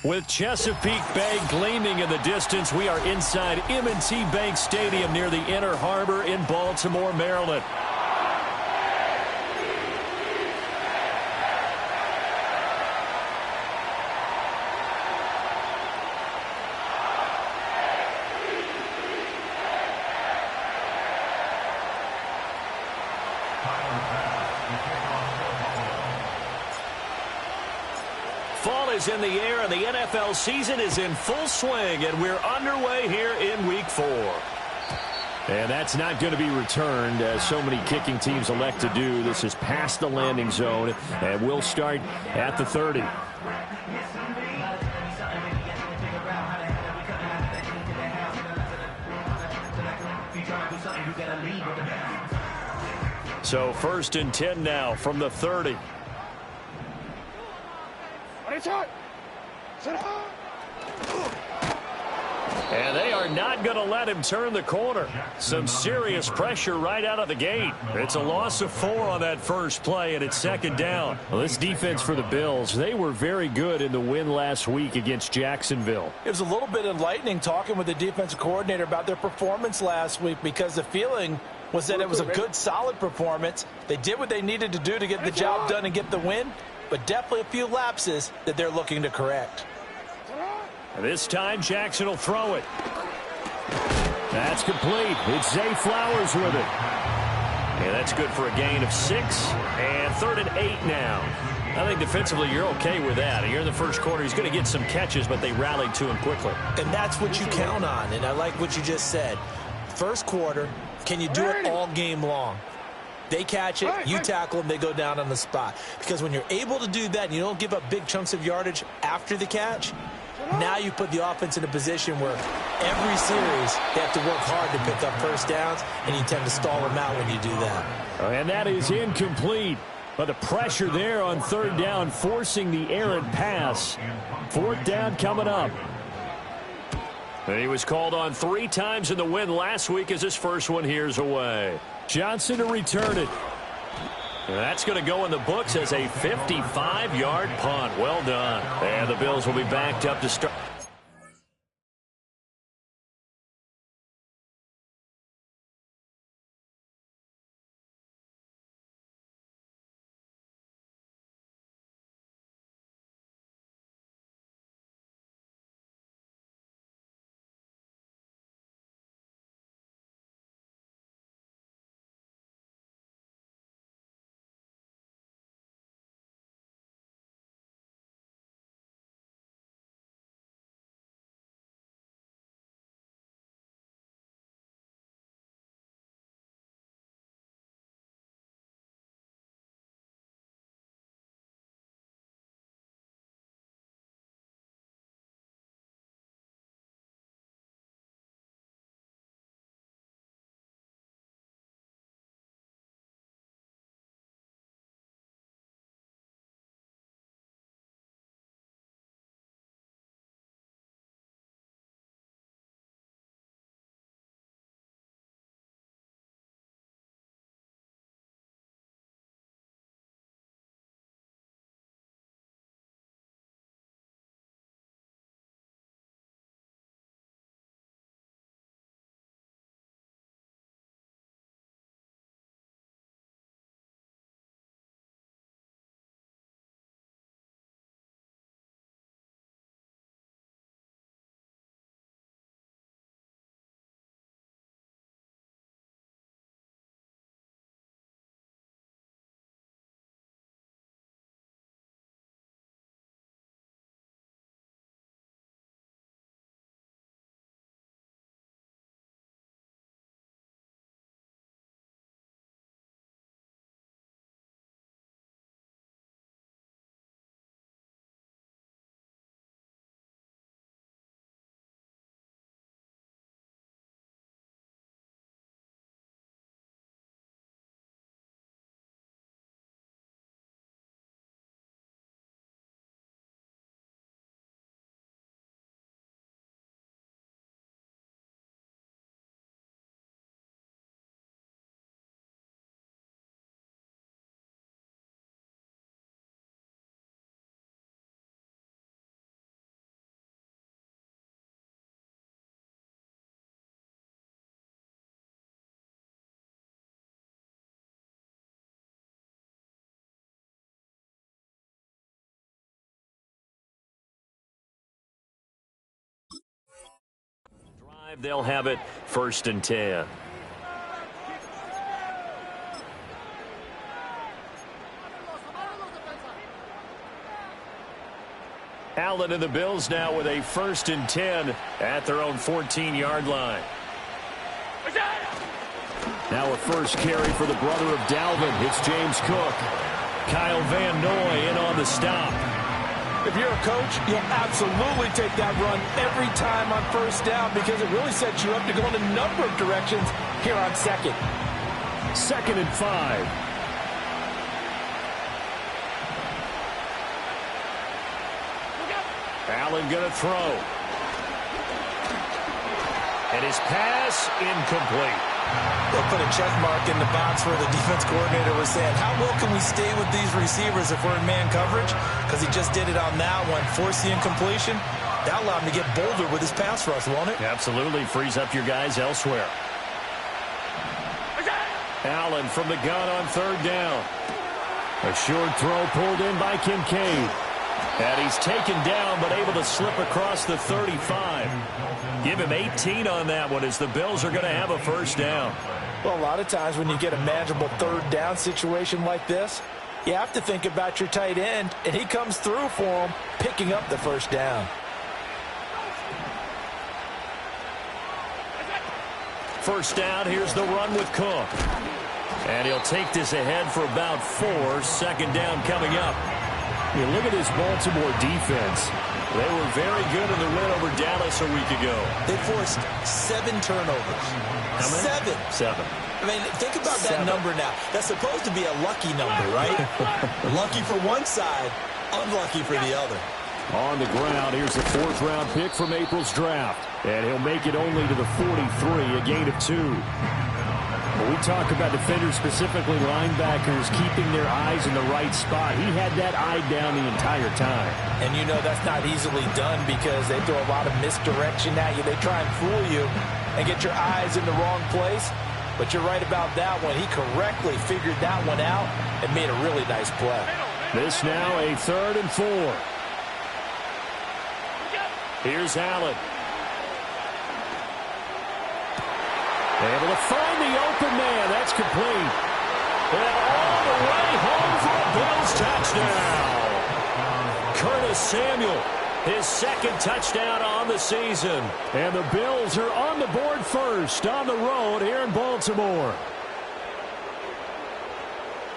With Chesapeake Bay gleaming in the distance, we are inside M&T Bank Stadium near the Inner Harbor in Baltimore, Maryland. Fall is in the air, and the NFL season is in full swing, and we're underway here in Week 4. And that's not going to be returned, as so many kicking teams elect to do. This is past the landing zone, and we'll start at the 30. So 1st and 10 now from the 30. And they are not going to let him turn the corner. Some serious pressure right out of the gate. It's a loss of 4 on that first play, and it's 2nd down. Well, this defense for the Bills, they were very good in the win last week against Jacksonville. It was a little bit enlightening talking with the defensive coordinator about their performance last week, because the feeling was that it was a good, solid performance. They did what they needed to do to get the job done and get the win, but definitely a few lapses that they're looking to correct. This time, Jackson will throw it. That's complete. It's Zay Flowers with it. And that's good for a gain of 6. And 3rd and 8 now. I think defensively you're okay with that. Here in the first quarter, he's going to get some catches, but they rallied to him quickly. And that's what you count on, and I like what you just said. First quarter, can you do it all game long? They catch it, you tackle them, they go down on the spot. Because when you're able to do that and you don't give up big chunks of yardage after the catch, now you put the offense in a position where every series they have to work hard to pick up first downs, and you tend to stall them out when you do that. And that is incomplete. But the pressure there on 3rd down, forcing the errant pass. 4th down coming up. And he was called on 3 times in the win last week as his first one here's away. Johnson to return it. And that's going to go in the books as a 55-yard punt. Well done. And the Bills will be backed up to start. They'll have it 1st and 10. Allen and the Bills now with a 1st and 10 at their own 14-yard line. Now a first carry for the brother of Dalvin. It's James Cook. Kyle Van Noy in on the stop. If you're a coach, you'll absolutely take that run every time on 1st down because it really sets you up to go in a number of directions here on 2nd. 2nd and 5. Allen going to throw. And his pass incomplete. They'll put a check mark in the box where the defense coordinator was saying, how well can we stay with these receivers if we're in man coverage? Because he just did it on that one. Force the incompletion. That allowed him to get bolder with his pass rush, won't it? Absolutely. Frees up your guys elsewhere. Allen from the gun on 3rd down. A short throw pulled in by Kincaid. And he's taken down, but able to slip across the 35. Give him 18 on that one as the Bills are going to have a 1st down. Well, a lot of times when you get a manageable 3rd down situation like this, you have to think about your tight end, and he comes through for him, picking up the 1st down. 1st down, here's the run with Cook. And he'll take this ahead for about 4. 2nd down coming up. You look at this Baltimore defense. They were very good in the win over Dallas a week ago. They forced 7 turnovers. How many? 7. I mean, think about that number now. That's supposed to be a lucky number, right? Lucky for one side, unlucky for the other. On the ground, here's the 4th-round pick from April's draft. And he'll make it only to the 43, a gain of 2. When we talk about defenders, specifically linebackers, keeping their eyes in the right spot, he had that eye down the entire time. And you know that's not easily done because they throw a lot of misdirection at you. They try and fool you and get your eyes in the wrong place. But you're right about that one. He correctly figured that one out and made a really nice play. This now a 3rd and 4. Here's Allen. Able to find the open man. That's complete. And all the way home for a Bills touchdown. Curtis Samuel, his 2nd touchdown on the season. And the Bills are on the board first on the road here in Baltimore.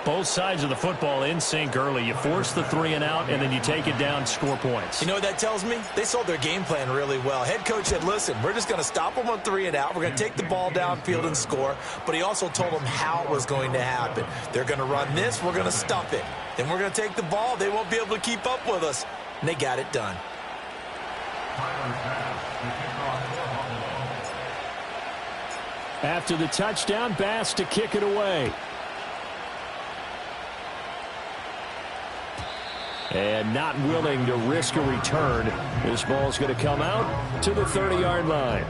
Both sides of the football in sync early. You force the 3 and out, and then you take it down, score points. You know what that tells me? They sold their game plan really well. Head coach said, listen, we're just going to stop them on 3 and out. We're going to take the ball downfield and score. But he also told them how it was going to happen. They're going to run this. We're going to stuff it. Then we're going to take the ball. They won't be able to keep up with us. And they got it done. After the touchdown, Bass to kick it away. And not willing to risk a return. This ball's going to come out to the 30-yard line.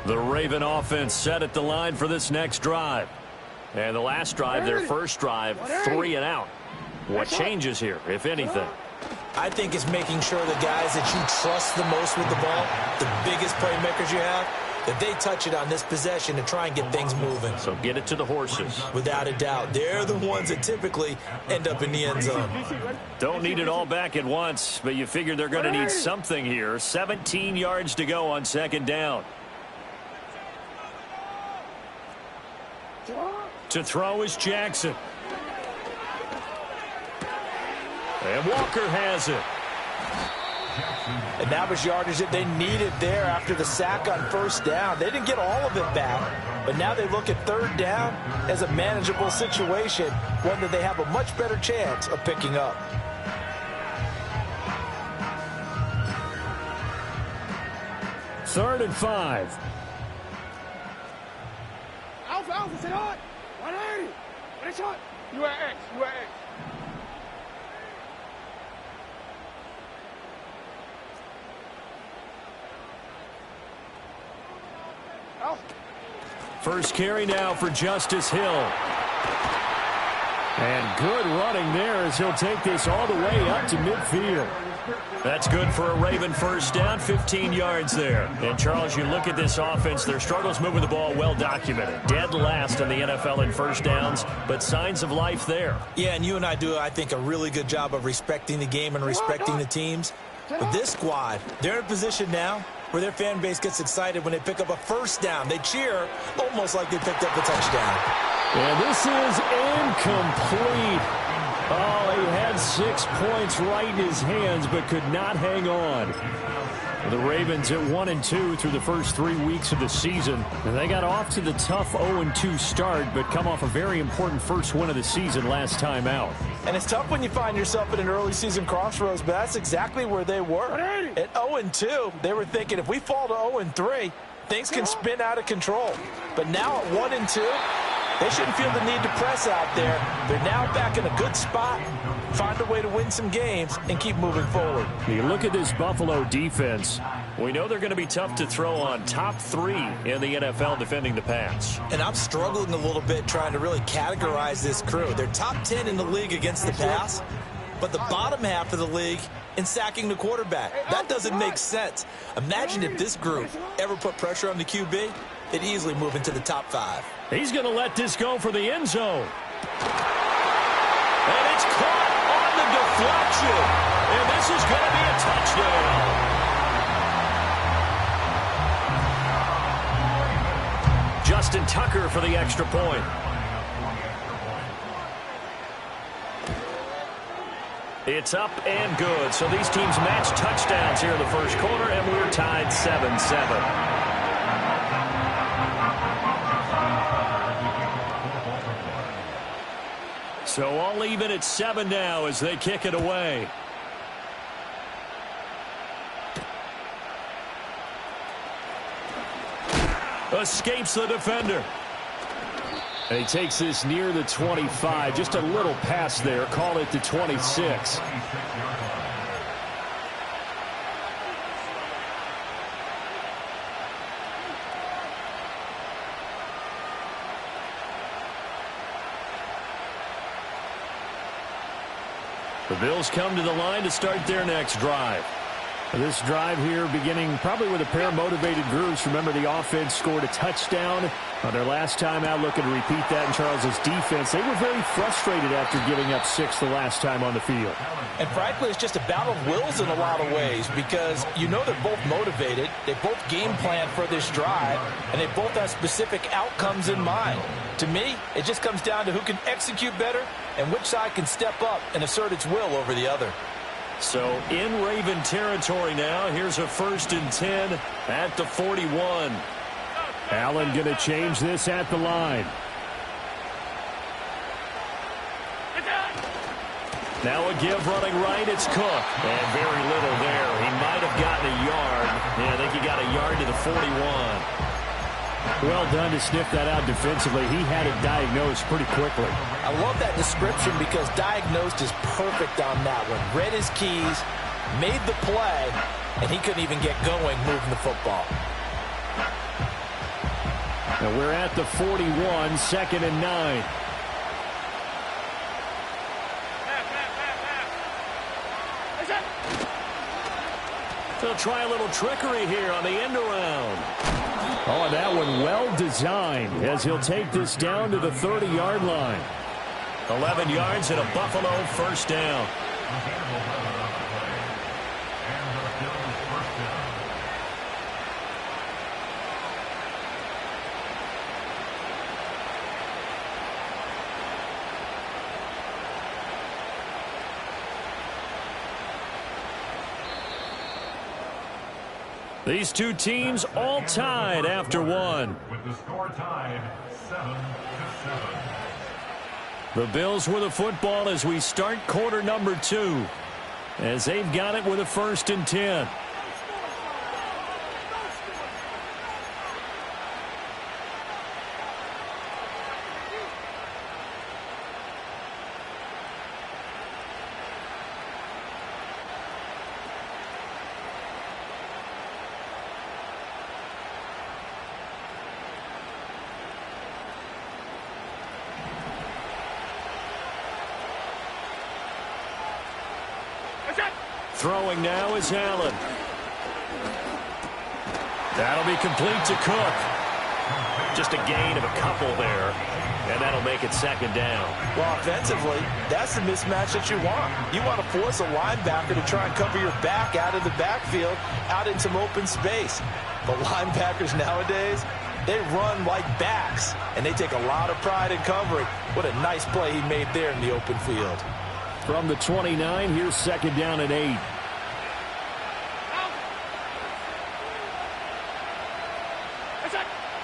The Raven offense set at the line for this next drive. And the last drive, their first drive, 3 and out. What changes here, if anything? I think it's making sure the guys that you trust the most with the ball, the biggest playmakers you have, that they touch it on this possession and try and get things moving. So get it to the horses. Without a doubt. They're the ones that typically end up in the end zone. Don't need it all back at once, but you figure they're going to need something here. 17 yards to go on 2nd down. To throw is Jackson. And Walker has it. And that was yardage that they needed there after the sack on 1st down. They didn't get all of it back, but now they look at 3rd down as a manageable situation, one that they have a much better chance of picking up. Third and 5. Alpha, sit on. 180. What a shot. You are X. First carry now for Justice Hill. And good running there as he'll take this all the way up to midfield. That's good for a Raven first down, 15 yards there. And, Charles, you look at this offense, their struggles moving the ball well documented. Dead last in the NFL in first downs, but signs of life there. Yeah, and you and I do, I think, a really good job of respecting the game and respecting the teams. But this squad, they're in a position now where their fan base gets excited when they pick up a first down. They cheer almost like they picked up a touchdown. And this is incomplete. Oh, he had 6 points right in his hands, but could not hang on. The Ravens at 1-2 through the first 3 weeks of the season. And they got off to the tough 0-2 start, but come off a very important first win of the season last time out. And it's tough when you find yourself at an early season crossroads, but that's exactly where they were. At 0-2, they were thinking if we fall to 0-3, things can spin out of control. But now at 1-2, they shouldn't feel the need to press out there. They're now back in a good spot, find a way to win some games, and keep moving forward. You look at this Buffalo defense. We know they're going to be tough to throw on. Top 3 in the NFL defending the pass. And I'm struggling a little bit trying to really categorize this crew. They're top 10 in the league against the pass, but the bottom half of the league in sacking the quarterback. That doesn't make sense. Imagine if this group ever put pressure on the QB, they'd easily move into the top 5. He's going to let this go for the end zone. And it's caught on the deflection. And this is going to be a touchdown. Justin Tucker for the extra point. It's up and good. So these teams match touchdowns here in the first quarter, and we're tied 7-7. So all even at 7 now as they kick it away. Escapes the defender. And he takes this near the 25. Just a little pass there. Call it the 26. The Bills come to the line to start their next drive. This drive here beginning probably with a pair of motivated groups. Remember, the offense scored a touchdown on their last time out, looking to repeat that in Charles's defense. They were very frustrated after giving up 6 the last time on the field. And frankly, it's just a battle of wills in a lot of ways because you know they're both motivated. They both game plan for this drive, and they both have specific outcomes in mind. To me, it just comes down to who can execute better and which side can step up and assert its will over the other. So in Raven territory now, here's a 1st and 10 at the 41. Allen going to change this at the line. Now a give running right, it's Cook. And very little there. He might have gotten a yard. Yeah, I think he got a yard to the 41. Well done to sniff that out defensively. He had it diagnosed pretty quickly. I love that description because diagnosed is perfect on that one. Read his keys, made the play, and he couldn't even get going moving the football. And we're at the 41, 2nd and 9. They'll try a little trickery here on the end around. Oh, and that one well designed as he'll take this down to the 30-yard line. 11 yards and a Buffalo first down. These two teams all tied after one. With the score tied 7-7. The Bills with the football as we start quarter number 2. As they've got it with a 1st and 10. Throwing now is Allen. That'll be complete to Cook. Just a gain of a couple there, and that'll make it second down. Well, offensively, that's the mismatch that you want. You want to force a linebacker to try and cover your back out of the backfield, out in some open space. But linebackers nowadays, they run like backs, and they take a lot of pride in covering. What a nice play he made there in the open field. From the 29, here's second down and 8.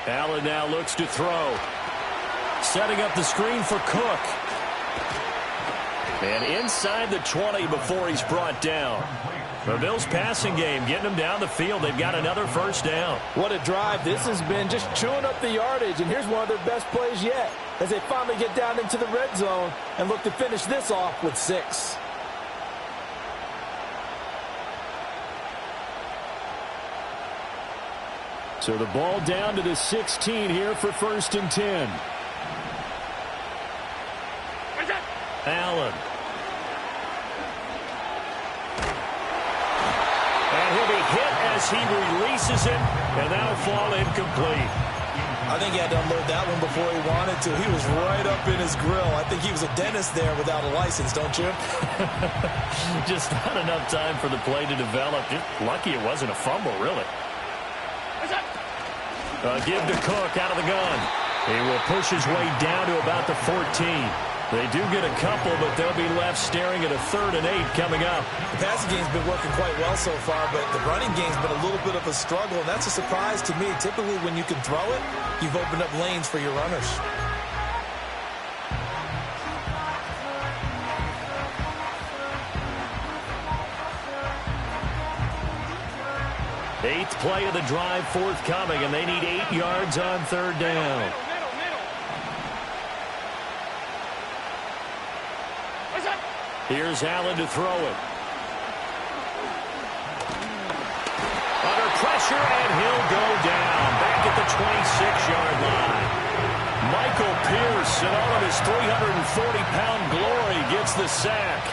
Allen now looks to throw. Setting up the screen for Cook. And inside the 20 before he's brought down. The Bills passing game getting them down the field. They've got another first down. What a drive this has been, just chewing up the yardage. And here's one of their best plays yet as they finally get down into the red zone and look to finish this off with 6. So the ball down to the 16 here for first and 10. Allen. And he'll be hit as he releases it, and that'll fall incomplete. I think he had to unload that one before he wanted to. He was right up in his grill. I think he was a dentist there without a license, don't you? Just not enough time for the play to develop. Just lucky it wasn't a fumble, really. Give to Cook out of the gun. He will push his way down to about the 14. They do get a couple, but they'll be left staring at a 3rd and 8 coming up. The passing game's been working quite well so far, but the running game's been a little bit of a struggle, and that's a surprise to me. Typically, when you can throw it, you've opened up lanes for your runners. Eighth play of the drive forthcoming, and they need 8 yards on 3rd down. Here's Allen to throw it. Under pressure, and he'll go down. Back at the 26-yard line. Michael Pierce, in all of his 340-pound glory, gets the sack.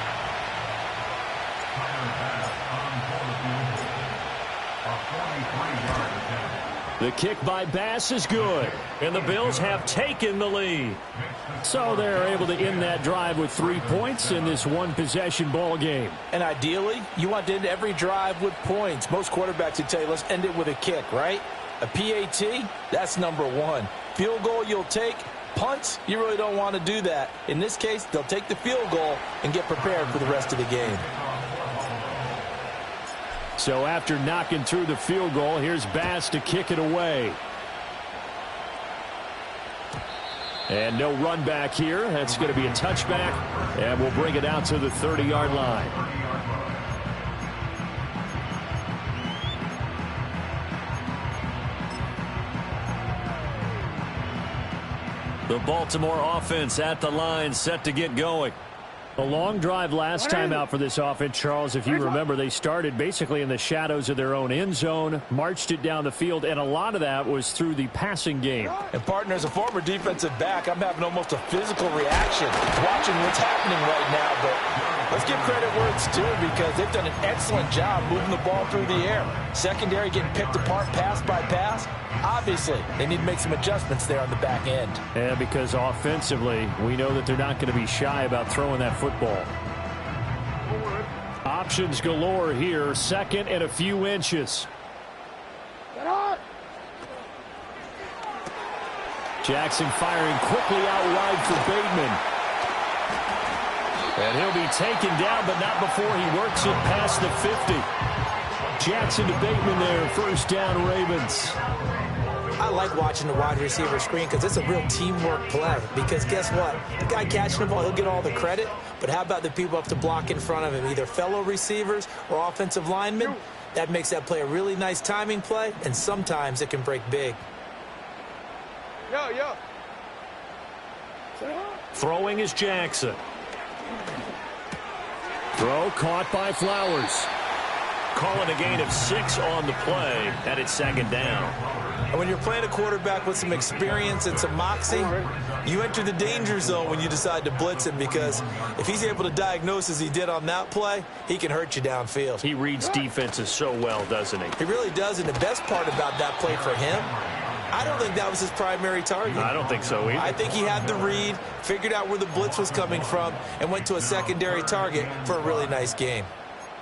The kick by Bass is good, and the Bills have taken the lead. So they're able to end that drive with 3 points in this one-possession ball game. And ideally, you want to end every drive with points. Most quarterbacks would tell you, let's end it with a kick, right? A PAT, that's number 1. Field goal you'll take. Punts, you really don't want to do that. In this case, they'll take the field goal and get prepared for the rest of the game. So after knocking through the field goal, here's Bass to kick it away. And no run back here. That's going to be a touchback, and we'll bring it out to the 30-yard line. The Baltimore offense at the line, set to get going. A long drive last time out for this offense, Charles. If you remember, they started basically in the shadows of their own end zone, marched it down the field, and a lot of that was through the passing game. And, partner, as a former defensive back, I'm having almost a physical reaction watching what's happening right now. But let's give credit where it's due because they've done an excellent job moving the ball through the air. Secondary getting picked apart pass by pass. Obviously, they need to make some adjustments there on the back end. And because offensively, we know that they're not going to be shy about throwing that football. Options galore here. Second and a few inches. Jackson firing quickly out wide for Bateman. And he'll be taken down, but not before he works it past the 50. Jackson to Bateman there. First down, Ravens. I like watching the wide receiver screen because it's a real teamwork play. Because guess what? The guy catching the ball, he'll get all the credit. But how about the people up to block in front of him, either fellow receivers or offensive linemen? That makes that play a really nice timing play, and sometimes it can break big. Yo. Throwing is Jackson. Throw caught by Flowers. calling a gain of 6 on the play, and it's second down. And when you're playing a quarterback with some experience and some moxie, you enter the danger zone when you decide to blitz him, because if he's able to diagnose as he did on that play, he can hurt you downfield. He reads defenses so well, doesn't he? He really does, and the best part about that play for him, I don't think that was his primary target. I don't think so either. I think he had the read, figured out where the blitz was coming from, and went to a secondary target for a really nice game.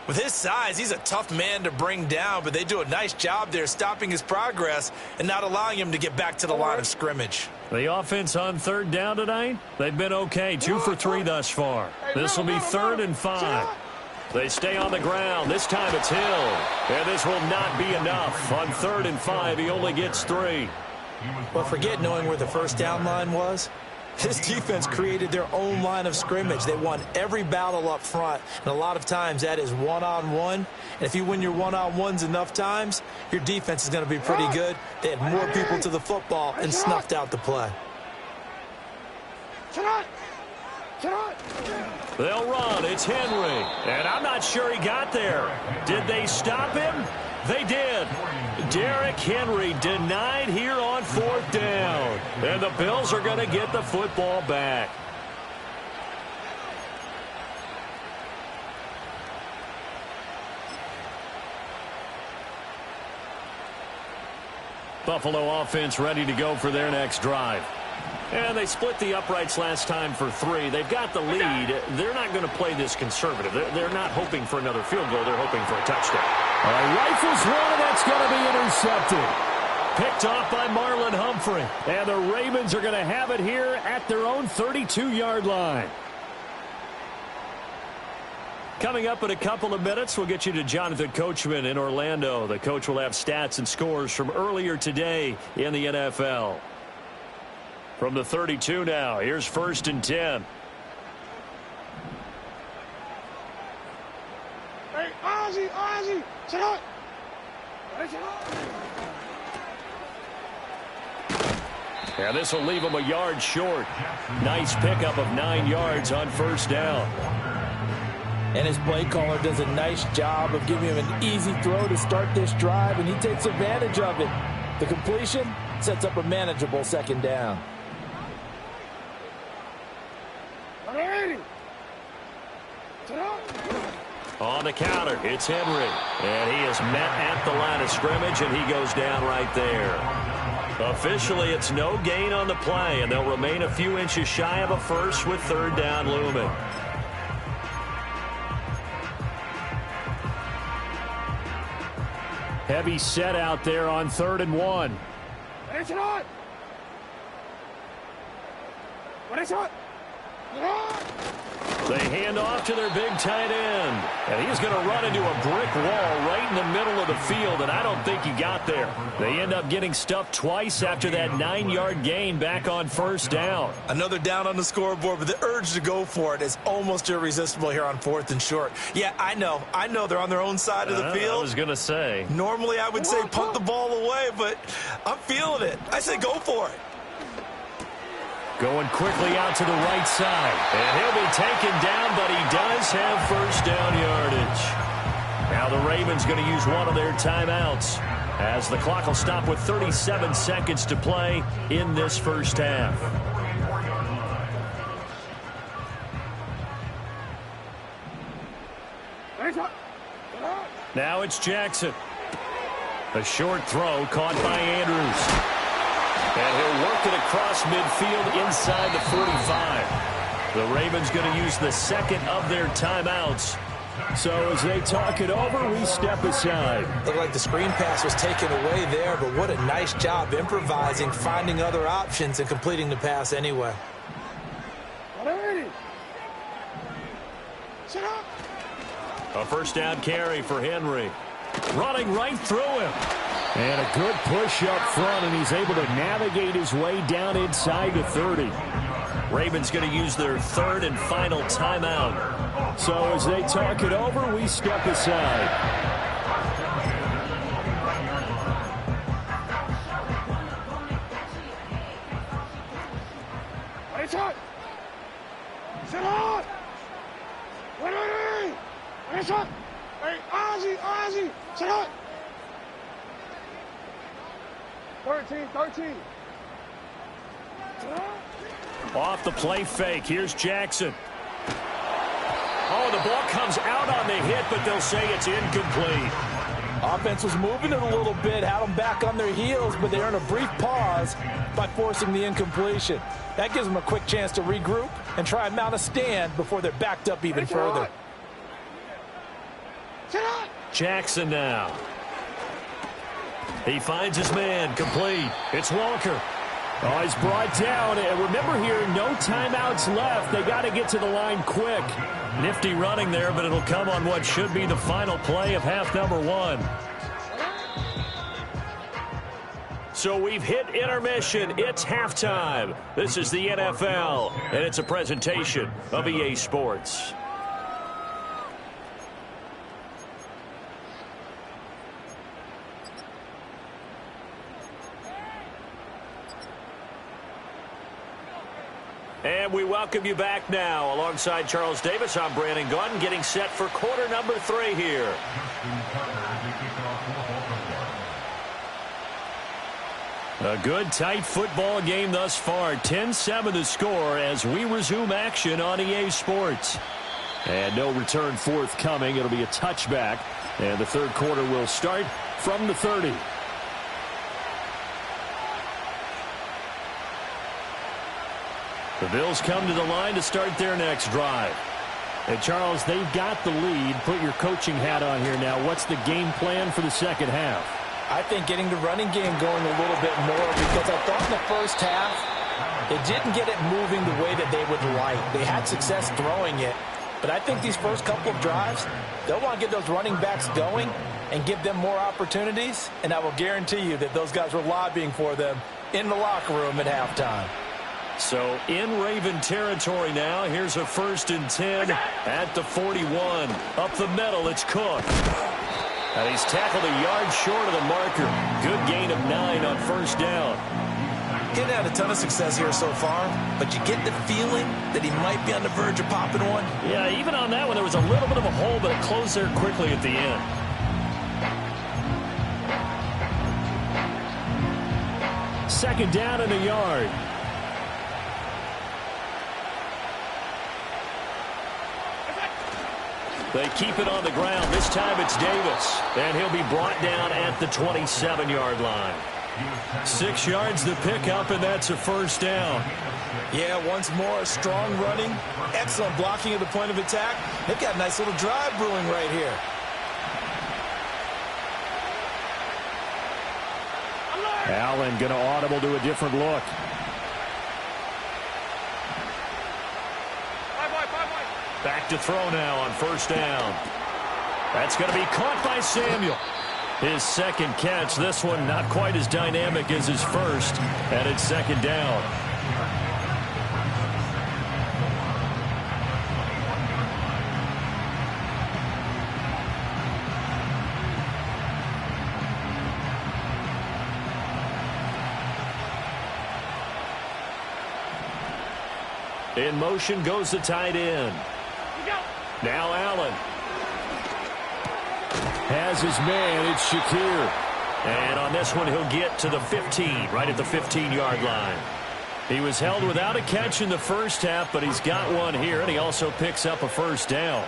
With his size, he's a tough man to bring down, but they do a nice job there stopping his progress and not allowing him to get back to the line of scrimmage. The offense on third down tonight, they've been okay. 2 for 3 thus far. This will be 3rd and 5. They stay on the ground. This time it's Hill. And this will not be enough. On 3rd and 5, he only gets 3. But forget knowing where the first down line was. This defense created their own line of scrimmage. They won every battle up front, and a lot of times that is one-on-one. And if you win your one-on-ones enough times, your defense is going to be pretty good. They had more people to the football and snuffed out the play. They'll run. It's Henry. And I'm not sure he got there. Did they stop him? They did. Derrick Henry denied here on 4th down. And the Bills are going to get the football back. Buffalo offense ready to go for their next drive. And they split the uprights last time for 3. They've got the lead. They're not going to play this conservative. They're not hoping for another field goal. They're hoping for a touchdown. Rifles one, and that's going to be intercepted. Picked off by Marlon Humphrey. And the Ravens are going to have it here at their own 32-yard line. Coming up in a couple of minutes, we'll get you to Jonathan Coachman in Orlando. The coach will have stats and scores from earlier today in the NFL. From the 32 now, here's 1st and 10. Hey, Ozzie, sit up. And this will leave him a yard short. Nice pickup of 9 yards on 1st down. And his play caller does a nice job of giving him an easy throw to start this drive, and he takes advantage of it. The completion sets up a manageable 2nd down. On the counter, it's Henry. And he is met at the line of scrimmage, and he goes down right there. Officially, it's no gain on the play, and they'll remain a few inches shy of a first with 3rd down looming. Heavy set out there on 3rd and 1. They hand off to their big tight end. And he's going to run into a brick wall right in the middle of the field, and I don't think he got there. They end up getting stuffed twice after that 9-yard gain back on 1st down. Another down on the scoreboard, but the urge to go for it is almost irresistible here on 4th and short. Yeah, I know they're on their own side of the field. I was going to say. Normally I would say punt the ball away, but I'm feeling it. I say go for it. Going quickly out to the right side. And he'll be taken down, but he does have 1st down yardage. Now the Ravens going to use one of their timeouts, as the clock will stop with 37 seconds to play in this 1st half. Now it's Jackson. A short throw caught by Andrews. And he'll work it across midfield inside the 45. The Ravens going to use the 2nd of their timeouts. So as they talk it over, we step aside. Looked like the screen pass was taken away there, but what a nice job improvising, finding other options, and completing the pass anyway. A 1st down carry for Henry. Running right through him. And a good push up front, and he's able to navigate his way down inside the 30. Ravens going to use their 3rd and final timeout. So as they talk it over, we step aside. Hey, Ozzie, check out. 13. Off the play fake. Here's Jackson. Oh, the ball comes out on the hit, but they'll say it's incomplete. Offense was moving it a little bit, had them back on their heels, but they earned a brief pause by forcing the incompletion. That gives them a quick chance to regroup and try and mount a stand before they're backed up even further. Jackson now. He finds his man, complete. It's Walker. Oh, he's brought down. And remember here, no timeouts left. They got to get to the line quick. Nifty running there, but it'll come on what should be the final play of half number 1. So we've hit intermission. It's halftime. This is the NFL, and it's a presentation of EA Sports. And we welcome you back now. Alongside Charles Davis, I'm Brandon Gaudin, getting set for quarter number 3 here. A good, tight football game thus far. 10-7 the score as we resume action on EA Sports. And no return forthcoming. It'll be a touchback. And the third quarter will start from the 30. The Bills come to the line to start their next drive. And Charles, they've got the lead. Put your coaching hat on here now. What's the game plan for the second half? I think getting the running game going a little bit more, because I thought in the first half they didn't get it moving the way that they would like. They had success throwing it, but I think these first couple of drives, they'll want to get those running backs going and give them more opportunities, and I will guarantee you that those guys were lobbying for them in the locker room at halftime. So in Raven territory now. Here's a 1st and 10 at the 41. Up the middle, it's Cook. And he's tackled a yard short of the marker. Good gain of 9 on first down. He hadn't had a ton of success here so far, but you get the feeling that he might be on the verge of popping one. Yeah, even on that one, there was a little bit of a hole, but it closed there quickly at the end. Second down and a yard. They keep it on the ground. This time it's Davis. And he'll be brought down at the 27-yard line. 6 yards to pick up, and that's a first down. Yeah, once more, strong running. Excellent blocking at the point of attack. They've got a nice little drive brewing right here. Allen going to audible to a different look. Back to throw now on first down. That's going to be caught by Samuel. His second catch. This one not quite as dynamic as his first. And it's second down. In motion goes the tight end. Now Allen has his man. It's Shakir. And on this one, he'll get to the 15, right at the 15-yard line. He was held without a catch in the first half, but he's got one here, and he also picks up a first down.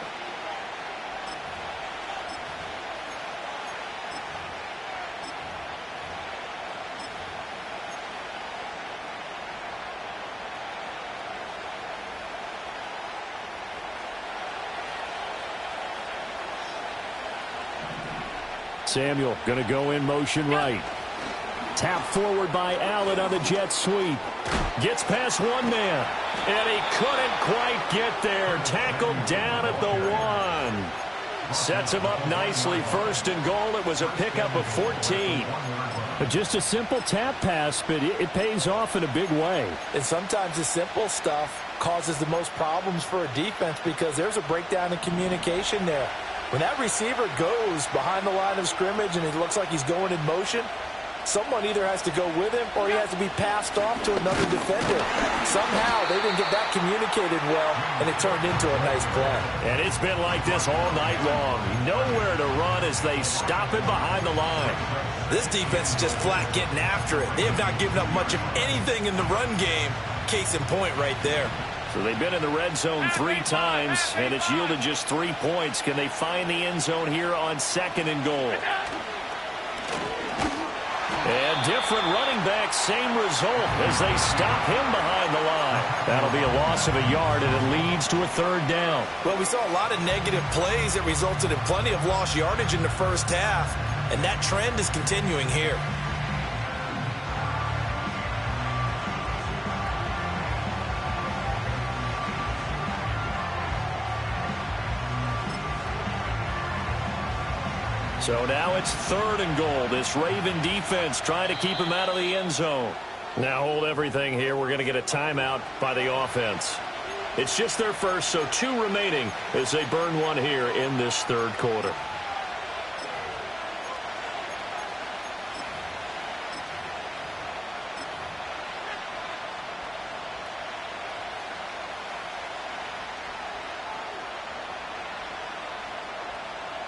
Samuel going to go in motion right. Tap forward by Allen on the jet sweep. Gets past one man. And he couldn't quite get there. Tackled down at the 1. Sets him up nicely. First and goal. It was a pickup of 14. Just a simple tap pass, but it pays off in a big way. And sometimes the simple stuff causes the most problems for a defense because there's a breakdown in communication there. When that receiver goes behind the line of scrimmage and it looks like he's going in motion, someone either has to go with him or he has to be passed off to another defender. Somehow they didn't get that communicated well, and it turned into a nice play. And it's been like this all night long. Nowhere to run as they stop him behind the line. This defense is just flat getting after it. They have not given up much of anything in the run game. Case in point right there. So they've been in the red zone 3 times, and it's yielded just 3 points. Can they find the end zone here on 2nd and goal? And different running back, same result as they stop him behind the line. That'll be a loss of a yard, and it leads to a 3rd down. Well, we saw a lot of negative plays that resulted in plenty of lost yardage in the first half, and that trend is continuing here. So now it's 3rd and goal. This Raven defense trying to keep him out of the end zone. Now hold everything here. We're going to get a timeout by the offense. It's just their first, so 2 remaining as they burn one here in this 3rd quarter.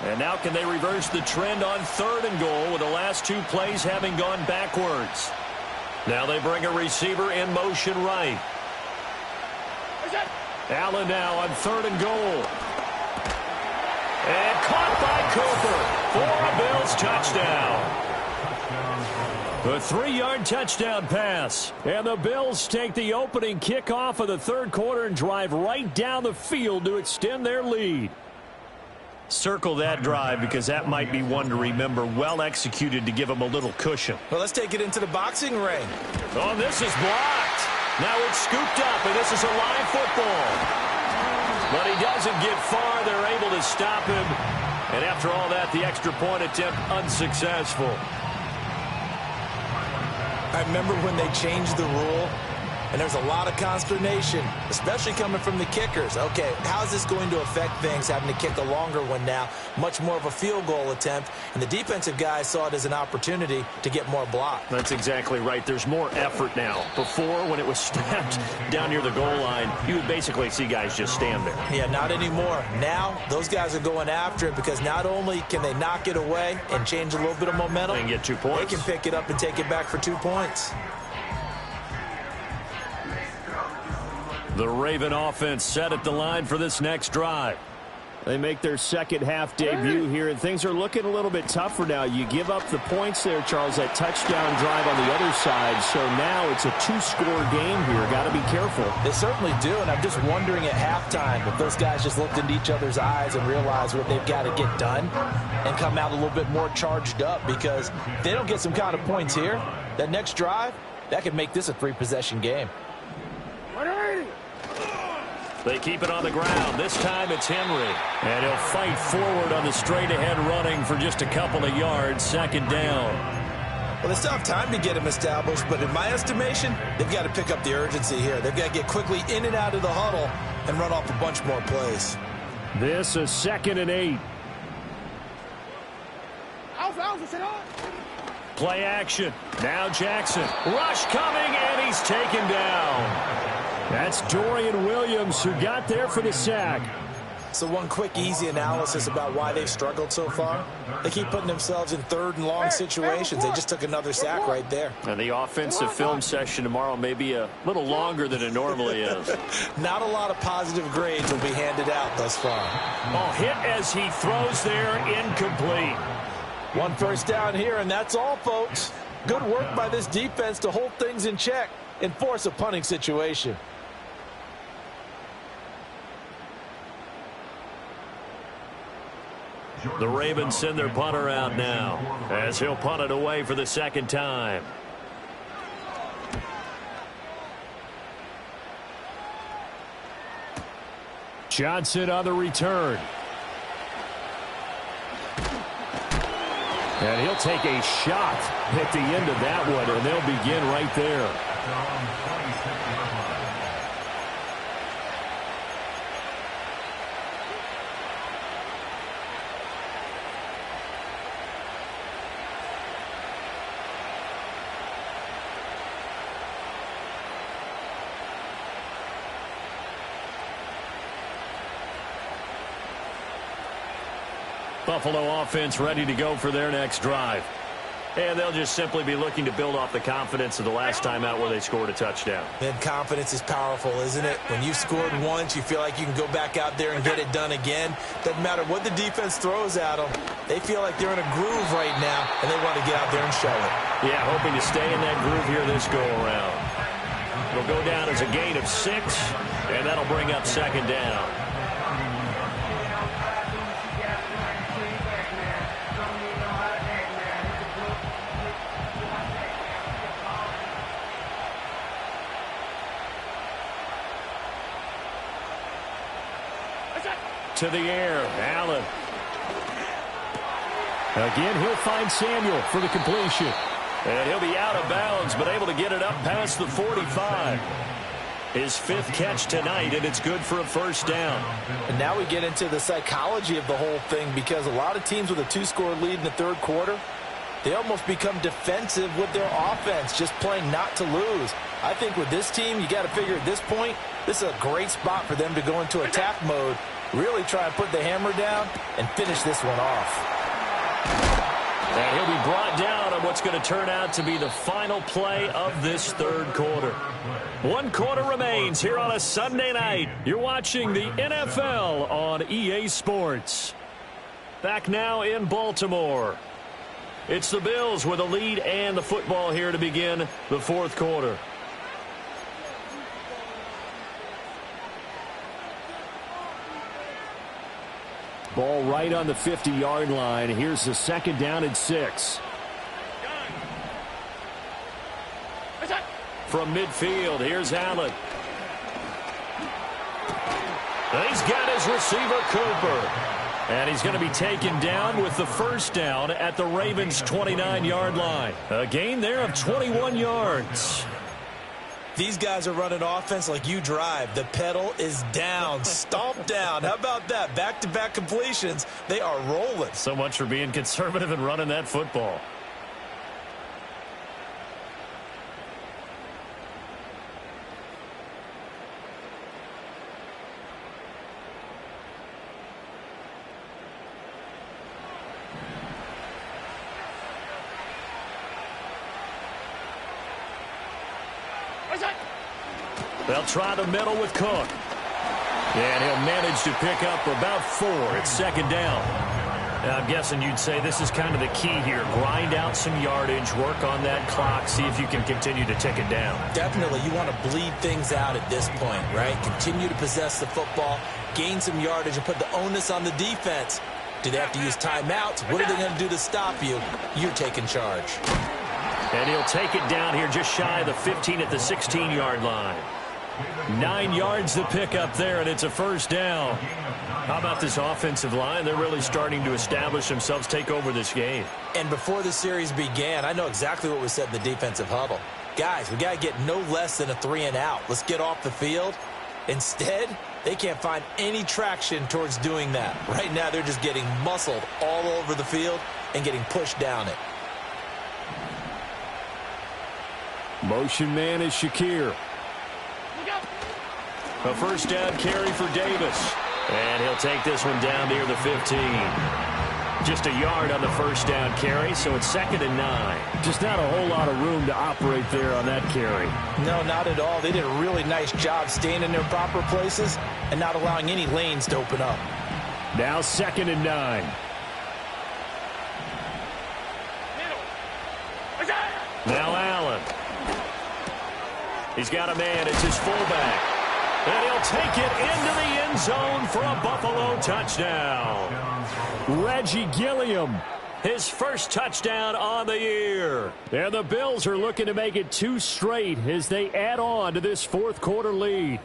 And now can they reverse the trend on 3rd and goal with the last 2 plays having gone backwards? Now they bring a receiver in motion right. Allen now on 3rd and goal. And caught by Cooper for a Bills touchdown. The 3-yard touchdown pass. And the Bills take the opening kickoff of the 3rd quarter and drive right down the field to extend their lead. Circle that drive because that might be one to remember. Well executed to give them a little cushion. Well, let's take it into the boxing ring. Oh, this is blocked. Now it's scooped up, and this is a live football. But he doesn't get far. They're able to stop him. And after all that, the extra point attempt unsuccessful. I remember when they changed the rule, and there's a lot of consternation, especially coming from the kickers. Okay, how's this going to affect things, having to kick a longer one now? Much more of a field goal attempt, and the defensive guys saw it as an opportunity to get more block. That's exactly right. There's more effort now. Before, when it was snapped down near the goal line, you would basically see guys just stand there. Yeah, not anymore. Now, those guys are going after it because not only can they knock it away and change a little bit of momentum, and get 2 points. They can pick it up and take it back for 2 points. The Raven offense set at the line for this next drive. They make their 2nd half debut here, and things are looking a little bit tougher now. You give up the points there, Charles, that touchdown drive on the other side. So now it's a 2-score game here. Got to be careful. They certainly do, and I'm just wondering at halftime if those guys just looked into each other's eyes and realized what they've got to get done and come out a little bit more charged up, because if they don't get some kind of points here, that next drive, that could make this a 3-possession game. They keep it on the ground. This time it's Henry. And he'll fight forward on the straight-ahead running for just a couple of yards. 2nd down. Well, they still have time to get him established, but in my estimation, they've got to pick up the urgency here. They've got to get quickly in and out of the huddle and run off a bunch more plays. This is 2nd and 8. Play action. Now Jackson. Rush coming, and he's taken down. That's Dorian Williams who got there for the sack. So one quick, easy analysis about why they've struggled so far. They keep putting themselves in 3rd and long situations. They just took another sack right there. And the offensive film session tomorrow may be a little longer than it normally is. Not a lot of positive grades will be handed out thus far. Oh, hit as he throws there, incomplete. 1 first down here, and that's all, folks. Good work by this defense to hold things in check and force a punting situation. The Ravens send their punter out now as he'll punt it away for the 2nd time. Johnson on the return. And he'll take a shot at the end of that one, and they'll begin right there. Buffalo offense ready to go for their next drive. And they'll just simply be looking to build off the confidence of the last time out where they scored a touchdown. Then confidence is powerful, isn't it? When you've scored once, you feel like you can go back out there and get it done again. Doesn't matter what the defense throws at them. They feel like they're in a groove right now, and they want to get out there and show it. Yeah, hoping to stay in that groove here this go-around. It'll go down as a gain of 6, and that'll bring up second down. To the air, Allen. Again, he'll find Samuel for the completion. And he'll be out of bounds, but able to get it up past the 45. His 5th catch tonight, and it's good for a first down. And now we get into the psychology of the whole thing, because a lot of teams with a 2-score lead in the third quarter, they almost become defensive with their offense, just playing not to lose. I think with this team, you got to figure at this point, this is a great spot for them to go into attack mode, really try and put the hammer down and finish this one off. And he'll be brought down on what's going to turn out to be the final play of this third quarter. 1 quarter remains here on a Sunday night. You're watching the NFL on EA Sports. Back now in Baltimore. It's the Bills with a lead and the football here to begin the fourth quarter. Ball right on the 50-yard line. Here's the second down and 6. From midfield, here's Allen. He's got his receiver, Cooper. And he's going to be taken down with the first down at the Ravens' 29-yard line. A gain there of 21 yards. These guys are running offense like you drive. The pedal is down, stomp down. How about that? Back-to-back completions. They are rolling. So much for being conservative and running that football. They'll try the middle with Cook. And he'll manage to pick up about 4. It's second down. Now, I'm guessing you'd say this is kind of the key here. Grind out some yardage, work on that clock, see if you can continue to tick it down. Definitely. You want to bleed things out at this point, right? Continue to possess the football, gain some yardage, and put the onus on the defense. Do they have to use timeouts? What are they going to do to stop you? You're taking charge. And he'll take it down here just shy of the 15 at the 16-yard line. 9 yards to pick up there, and it's a first down. How about this offensive line? They're really starting to establish themselves, take over this game. And before the series began, I know exactly what was said in the defensive huddle. Guys, we got to get no less than a 3-and-out. Let's get off the field. Instead, they can't find any traction towards doing that. Right now, they're just getting muscled all over the field and getting pushed down it. Motion man is Shakir. A first down carry for Davis. And he'll take this one down near the 15. Just a yard on the first down carry, so it's 2nd and 9. Just not a whole lot of room to operate there on that carry. No, not at all. They did a really nice job staying in their proper places and not allowing any lanes to open up. Now 2nd and 9. Now Allen. He's got a man. It's his fullback. And he'll take it into the end zone for a Buffalo touchdown. Reggie Gilliam, his first touchdown on the year. And the Bills are looking to make it 2 straight as they add on to this fourth quarter lead.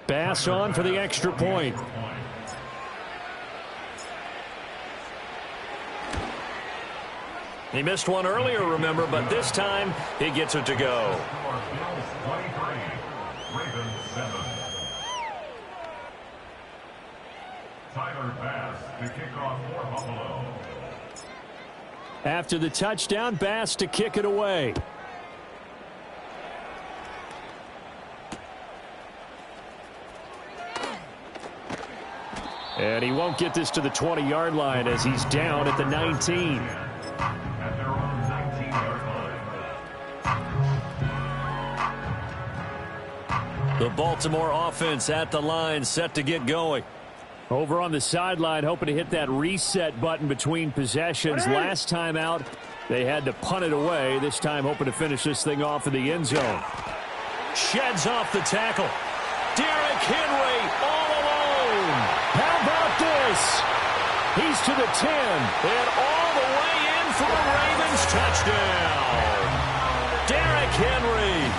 Bass on for the extra point. He missed one earlier, remember, but this time he gets it to go. Tyler Bass to kick off for Buffalo. After the touchdown, Bass to kick it away. And he won't get this to the 20-yard line as he's down at the 19. At their own 19-yard line. The Baltimore offense at the line, set to get going. Over on the sideline, hoping to hit that reset button between possessions. Last time out, they had to punt it away. This time, hoping to finish this thing off in the end zone. Sheds off the tackle. Derrick Henry all alone. How about this? He's to the 10 and all the way in for a Ravens touchdown. Derrick Henry,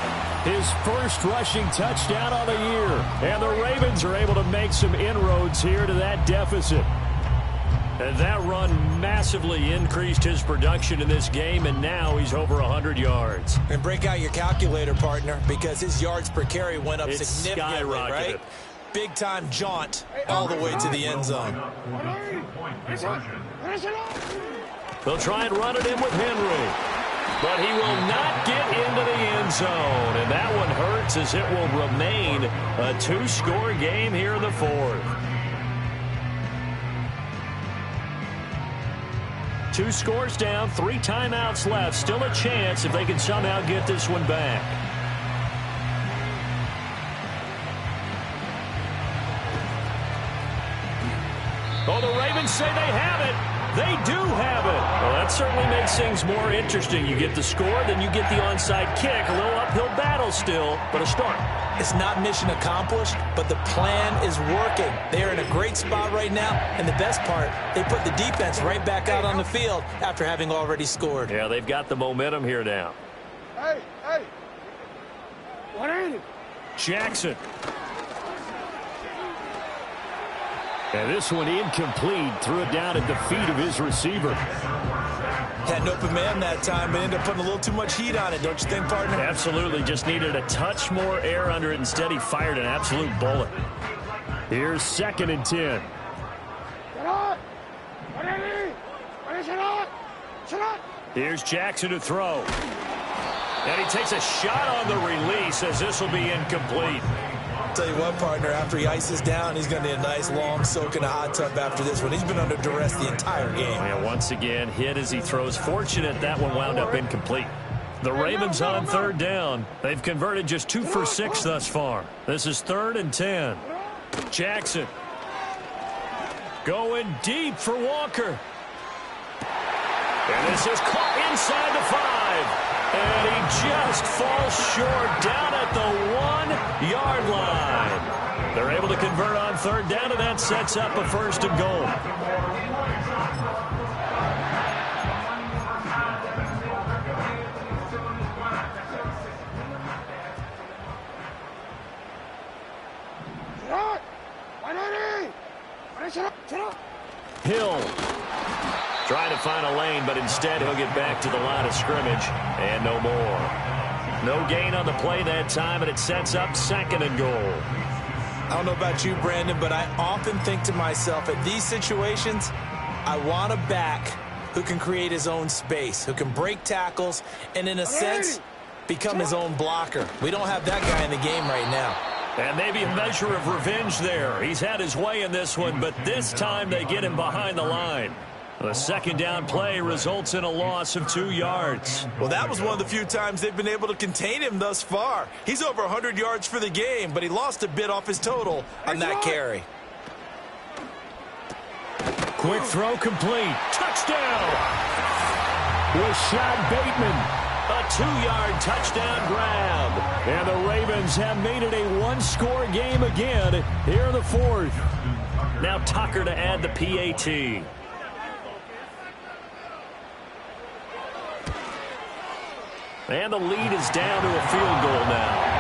his first rushing touchdown of the year. And the Ravens are able to make some inroads here to that deficit. And that run massively increased his production in this game, and now he's over 100 yards. And break out your calculator, partner, because his yards per carry went up significantly, right? Big-time jaunt all the way to the end zone. They'll try and run it in with Henry, but he will not get into the end zone, and that one hurts as it will remain a two-score game here in the fourth. 2 scores down, 3 timeouts left. Still a chance if they can somehow get this one back. Oh, the Ravens say they have it. They do have it. Well, that certainly makes things more interesting. You get the score, then you get the onside kick. A little uphill battle still, but a start. It's not mission accomplished, but the plan is working. They're in a great spot right now, and the best part, they put the defense right back out on the field after having already scored. Yeah, they've got the momentum here now. Hey, hey. 180. Jackson. And this one incomplete. Threw it down at the feet of his receiver. Had an open man that time, but ended up putting a little too much heat on it, don't you think, partner? Absolutely. Just needed a touch more air under it. Instead, he fired an absolute bullet. Here's 2nd and 10. Here's Jackson to throw. And he takes a shot on the release as this will be incomplete. Tell you what, partner, after he ices down, he's going to need a nice long soak in a hot tub after this one. He's been under duress the entire game. And once again, hit as he throws. Fortunate that one wound up incomplete. The Ravens on 3rd down. They've converted just 2 for 6 thus far. This is 3rd and 10. Jackson going deep for Walker. And this is caught inside the 5. And he just falls short down at the 1-yard line. They're able to convert on 3rd down, and that sets up a 1st and goal. Hill trying to find a lane, but instead he'll get back to the line of scrimmage, and no more. No gain on the play that time, and it sets up 2nd and goal. I don't know about you, Brandon, but I often think to myself, at these situations, I want a back who can create his own space, who can break tackles, and in a sense, become his own blocker. We don't have that guy in the game right now. And maybe a measure of revenge there. He's had his way in this one, but this time they get him behind the line. The 2nd down play results in a loss of 2 yards. Well, that was one of the few times they've been able to contain him thus far. He's over 100 yards for the game, but he lost a bit off his total on that carry. Quick throw complete. Touchdown! Rashad Bateman. A 2-yard touchdown grab. And the Ravens have made it a 1-score game again here in the 4th. Now Tucker to add the PAT. And the lead is down to a field goal now.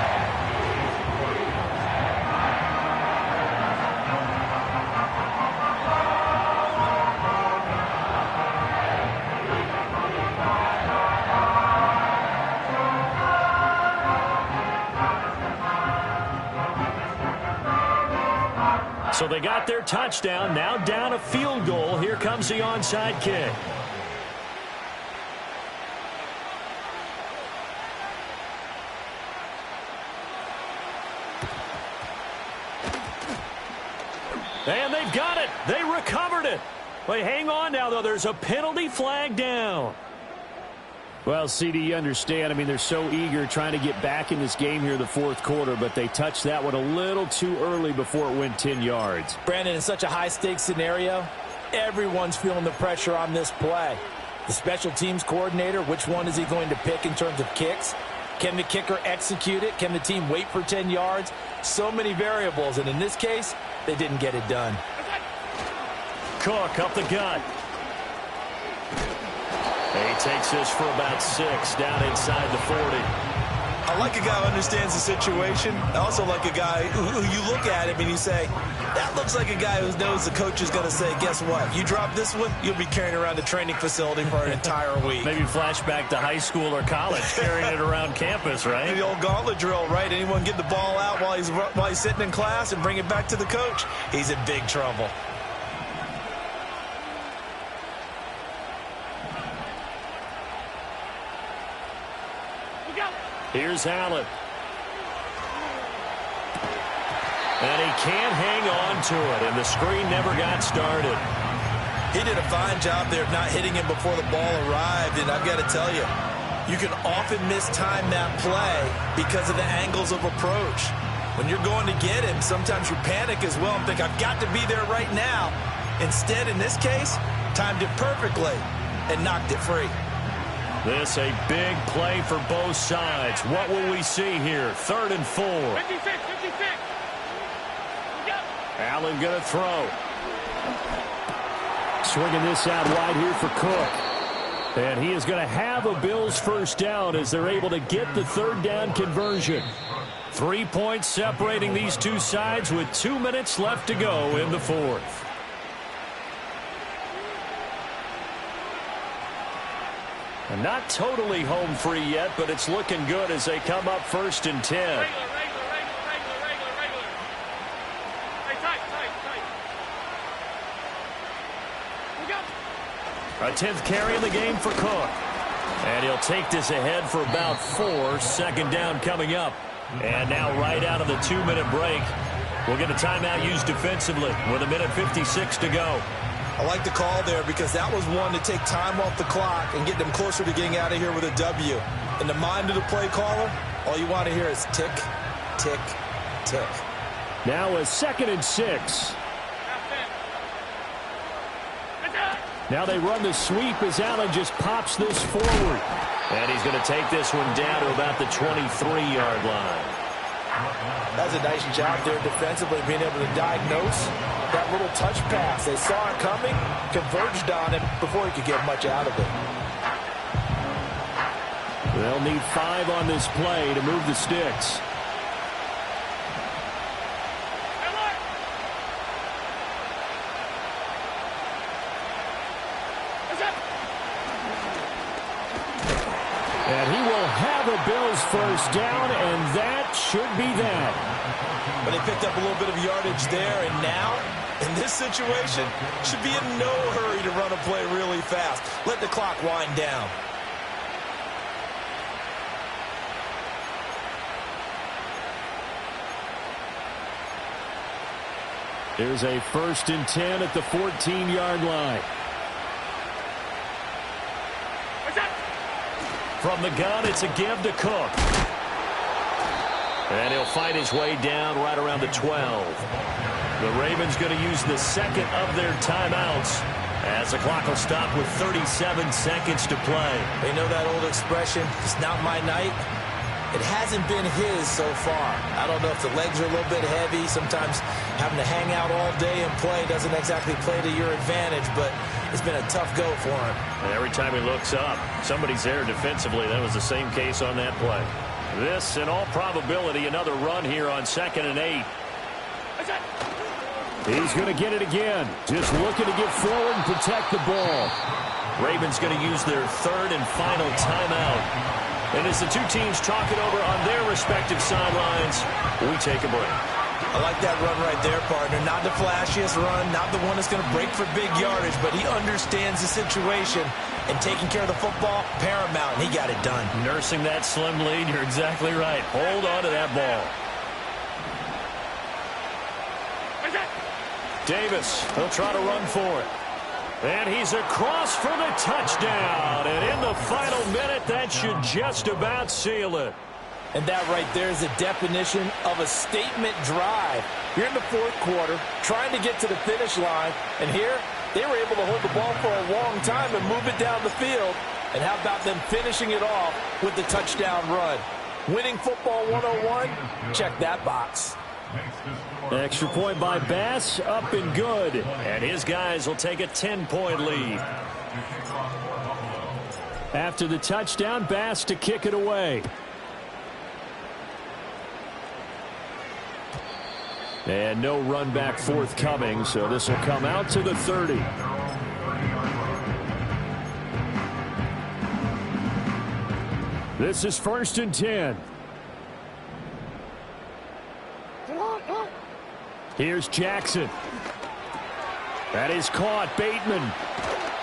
So they got their touchdown, now down a field goal. Here comes the onside kick. And they've got it. They recovered it. But hang on now, though. There's a penalty flag down. Well, CD, you understand. I mean, they're so eager trying to get back in this game here in the fourth quarter, but they touched that one a little too early before it went 10 yards. Brandon, in such a high-stakes scenario, everyone's feeling the pressure on this play. The special teams coordinator, which one is he going to pick in terms of kicks? Can the kicker execute it? Can the team wait for 10 yards? So many variables, and in this case, they didn't get it done. Cook up the gut. He takes this for about 6 down inside the 40. I like a guy who understands the situation. I also like a guy who you look at him and you say, that looks like a guy who knows the coach is going to say, guess what? You drop this one, you'll be carrying around the training facility for an entire week. Maybe flashback to high school or college, carrying it around campus, right? The old gauntlet drill, right? Anyone get the ball out while he's sitting in class and bring it back to the coach? He's in big trouble. Here's Allen. And he can't hang on to it, and the screen never got started. He did a fine job there of not hitting him before the ball arrived, and I've got to tell you, you can often mistime that play because of the angles of approach. When you're going to get him, sometimes you panic as well and think, I've got to be there right now. Instead, in this case, timed it perfectly and knocked it free. This a big play for both sides. What will we see here? 3rd and 4. 56, 56. Allen going to throw. Swinging this out wide here for Cook. And he is going to have a Bills first down as they're able to get the 3rd down conversion. 3 points separating these two sides with 2 minutes left to go in the 4th. And not totally home free yet, but it's looking good as they come up 1st and 10. Regular. Hey, tight. We go. A 10th carry in the game for Cook. And he'll take this ahead for about 4. 2nd down coming up. And now right out of the 2-minute break, we'll get a timeout used defensively with 1:56 to go. I like the call there because that was one to take time off the clock and get them closer to getting out of here with a W. In the mind of the play caller, all you want to hear is tick, tick, tick. Now a 2nd and 6. Now they run the sweep as Allen just pops this forward. And he's going to take this one down to about the 23-yard line. That's a nice job there defensively, being able to diagnose that little touch pass. They saw it coming, converged on him before he could get much out of it. They'll need 5 on this play to move the sticks. And he will have a Bills first down, and that should be that. But they picked up a little bit of yardage there, and now, in this situation, should be in no hurry to run a play really fast. Let the clock wind down. There's a 1st and 10 at the 14-yard line. From the gun, it's a give to Cook. And he'll fight his way down right around the 12. The Ravens going to use the 2nd of their timeouts as the clock will stop with 37 seconds to play. They know that old expression, it's not my night. It hasn't been his so far. I don't know if the legs are a little bit heavy. Sometimes having to hang out all day and play doesn't exactly play to your advantage, but it's been a tough go for him. And every time he looks up, somebody's there defensively. That was the same case on that play. This, in all probability, another run here on 2nd and 8. He's going to get it again. Just looking to get forward and protect the ball. Ravens going to use their 3rd and final timeout. And as the two teams talk it over on their respective sidelines, we take a break. I like that run right there, partner. Not the flashiest run, not the one that's going to break for big yardage, but he understands the situation, and taking care of the football, paramount, and he got it done. Nursing that slim lead, you're exactly right. Hold on to that ball. Davis, he'll try to run for it. And he's across for the touchdown. And in the final minute, that should just about seal it. And that right there is the definition of a statement drive. You're in the fourth quarter, trying to get to the finish line. And here, they were able to hold the ball for a long time and move it down the field. And how about them finishing it off with the touchdown run? Winning football 101, check that box. Extra point by Bass, up and good. And his guys will take a 10-point lead. After the touchdown, Bass to kick it away. And no run back forthcoming, so this will come out to the 30. This is 1st and 10. Here's Jackson. That is caught. Bateman.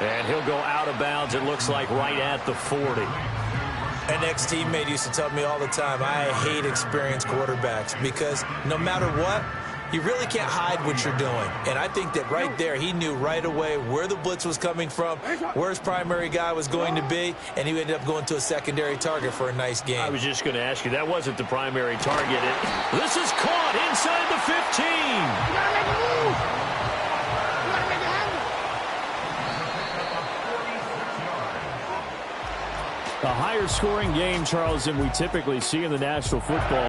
And he'll go out of bounds, it looks like, right at the 40. An ex-teammate used to tell me all the time, I hate experienced quarterbacks because no matter what, you really can't hide what you're doing. And I think that right there, he knew right away where the blitz was coming from, where his primary guy was going to be, and he ended up going to a secondary target for a nice game. I was just going to ask you, that wasn't the primary target. This is caught inside the 15. You gotta make a move. You gotta make a handle. A higher scoring game, Charles, than we typically see in the National Football